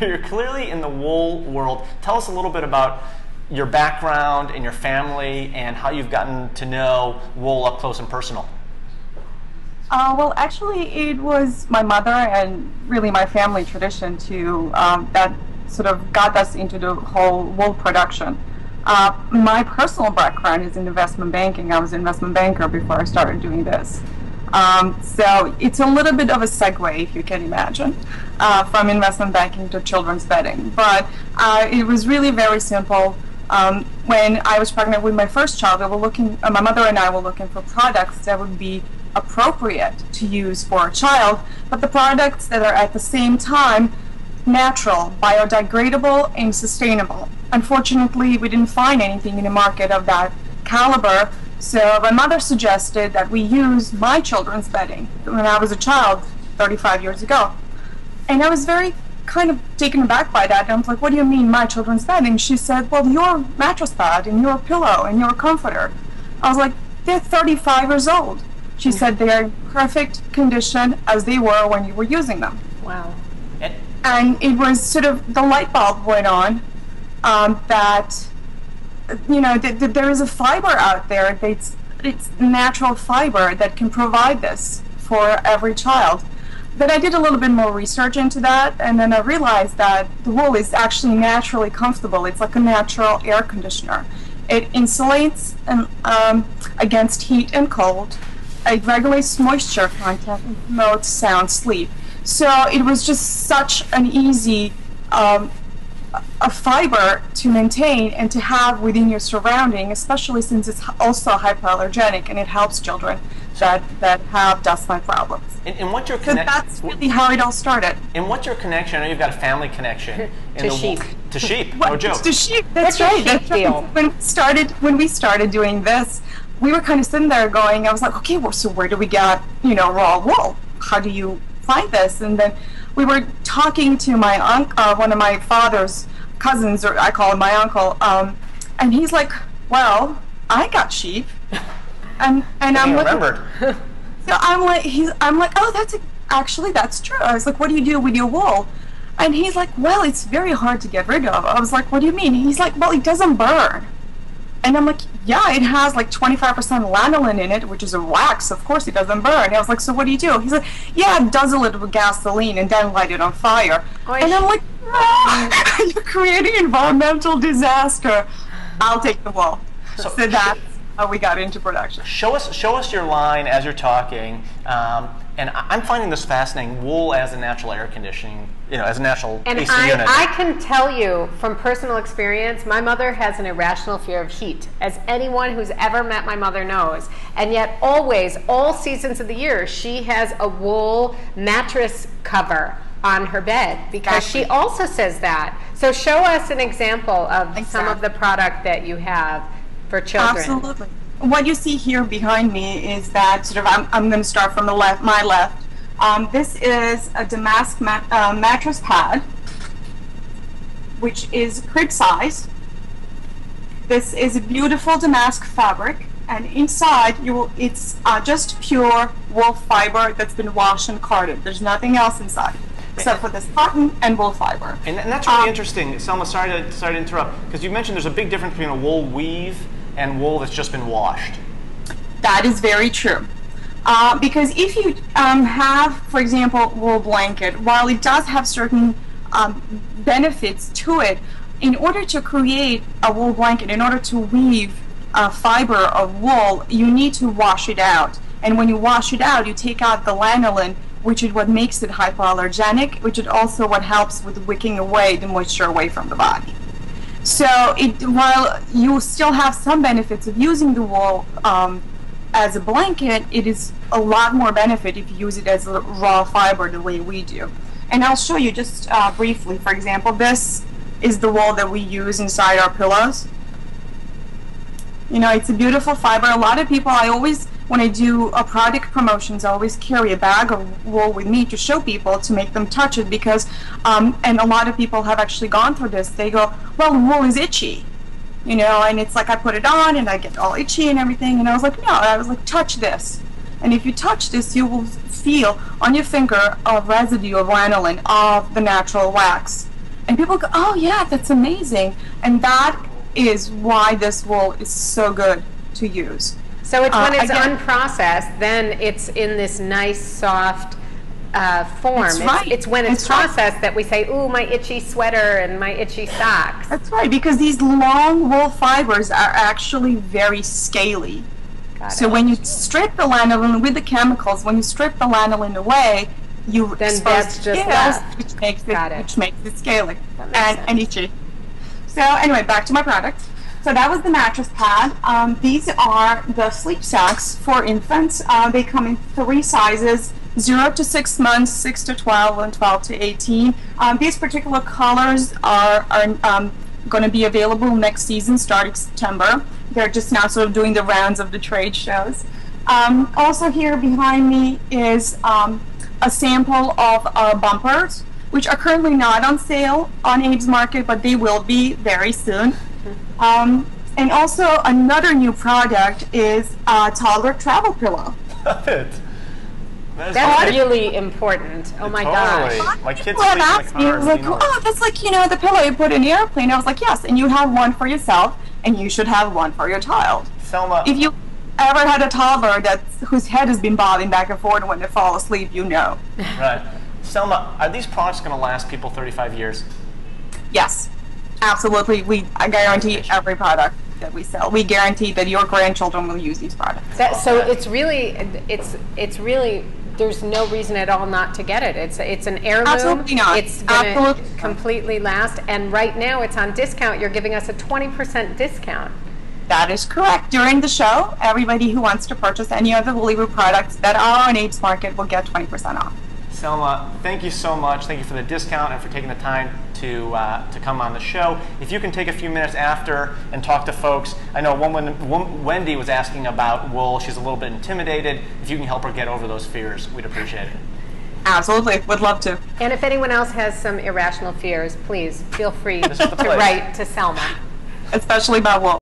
You're clearly in the wool world. Tell us a little bit about your background and your family and how you've gotten to know wool up close and personal. Well, actually, it was my mother and really my family tradition that sort of got us into the whole wool production. My personal background is in investment banking. I was an investment banker before I started doing this. So it's a little bit of a segue, if you can imagine, from investment banking to children's bedding. But it was really very simple. When I was pregnant with my first child, my mother and I were looking for products that would be appropriate to use for a child, but the products that are at the same time natural, biodegradable, and sustainable. Unfortunately, we didn't find anything in the market of that caliber, so my mother suggested that we use my children's bedding when I was a child 35 years ago. And I was very kind of taken aback by that. And I was like, what do you mean my children's bedding? She said, well, your mattress pad and your pillow and your comforter. I was like, they're 35 years old. She said they are in perfect condition as they were when you were using them. Wow. And it was sort of, the light bulb went on that, you know, there is a fiber out there, it's natural fiber that can provide this for every child. Then I did a little bit more research into that, and then I realized that the wool is actually naturally comfortable. It's like a natural air conditioner. It insulates against heat and cold. It regulates moisture content and promotes sound sleep. So it was just such an easy a fiber to maintain and to have within your surrounding, especially since it's also hypoallergenic and it helps children that have dust mite problems. And what's your connection? That's really how it all started. And what's your connection? I know you've got a family connection. To sheep. To sheep, no joke. To sheep, that's right. That's deal? Right. When we started doing this, we were kind of sitting there going, I was like, okay, well, so where do we get, raw wool? How do you find this? And then we were talking to my one of my father's cousins, or I call him my uncle, and he's like, well, I got sheep. And I'm like, remembered. So I'm like, oh, that's true. I was like, what do you do with your wool? And he's like, well, it's very hard to get rid of. I was like, what do you mean? He's like, well, it doesn't burn. And I'm like, yeah, it has like 25% lanolin in it, which is a wax. Of course, it doesn't burn. And I was like, so what do you do? He's like, yeah, dazzle it with gasoline and then light it on fire. And I'm like, no, you're creating environmental disaster. I'll take the wool. So that's how we got into production. Show us your line as you're talking. And I'm finding this fascinating. Wool as a natural air conditioning, as a natural AC unit. I can tell you from personal experience, my mother has an irrational fear of heat, as anyone who's ever met my mother knows. And yet always, all seasons of the year, she has a wool mattress cover on her bed because she also says that. So show us an example of some of the product that you have for children. Absolutely. What you see here behind me is that I'm going to start from the left, my left. This is a damask mattress pad, which is crib size. This is a beautiful damask fabric, and inside it's just pure wool fiber that's been washed and carded. There's nothing else inside except for this cotton and wool fiber. And that's really interesting. Selma, sorry to interrupt, because you mentioned there's a big difference between a wool weave and wool that's just been washed. That is very true. Because if you have, for example, wool blanket, while it does have certain benefits to it, in order to create a wool blanket, in order to weave a fiber of wool, you need to wash it out. And when you wash it out, you take out the lanolin, which is what makes it hypoallergenic, which is also what helps with wicking away the moisture away from the body. So while you still have some benefits of using the wool as a blanket, it is a lot more benefit if you use it as a raw fiber the way we do. And I'll show you just briefly. For example, this is the wool that we use inside our pillows. It's a beautiful fiber. A lot of people, when I do product promotions, I always carry a bag of wool with me to show people, to make them touch it, because, and a lot of people have actually gone through this. They go, well, wool is itchy, and it's like I put it on and I get all itchy and everything. And I was like, no, touch this. And if you touch this, you will feel on your finger a residue of lanolin, of the natural wax. And people go, oh yeah, that's amazing. And that is why this wool is so good to use. So it's when it's again- unprocessed, then it's in this nice, soft form. That's right. It's when it's That's right. processed that we say, ooh, my itchy sweater and my itchy socks. That's right, because these long wool fibers are actually very scaly. Got So it. when you strip the lanolin with the chemicals, when you strip the lanolin away, you Then expose that's the just scales, left. which Got makes it. it scaly That makes and, sense. and itchy. So anyway, back to my product. So that was the mattress pad. These are the sleep sacks for infants. They come in 3 sizes: 0 to 6 months, 6 to 12, and 12 to 18. These particular colors are going to be available next season, starting September. They're just now sort of doing the rounds of the trade shows. Also here behind me is a sample of our bumpers, which are currently not on sale on Abe's Market, but they will be very soon. And also another new product is a toddler travel pillow. Love it. That is That's great. really important. Oh my Totally. gosh. My kids People sleep have in the asked me, car. like, you know. oh, that's like, the pillow you put in the airplane. I was like, yes, and you have one for yourself, and you should have one for your child. Selma, If you ever had a toddler whose head has been bobbing back and forth when they fall asleep, you know. right. Selma, are these products going to last people 35 years? Yes, absolutely. I guarantee every product that we sell. We guarantee that your grandchildren will use these products. So it's really, there's no reason at all not to get it. It's an heirloom. Absolutely not. It's going to Absolutely not. completely last. And right now it's on discount. You're giving us a 20% discount. That is correct. During the show, everybody who wants to purchase any of the Woollywood products that are on Abe's Market will get 20% off. Selma, thank you so much. Thank you for the discount and for taking the time to come on the show. If you can take a few minutes after and talk to folks. I know Wendy was asking about wool. She's a little bit intimidated. If you can help her get over those fears, we'd appreciate it. Absolutely. Would love to. And if anyone else has some irrational fears, please feel free This is the to place. write to Selma. Especially about wool.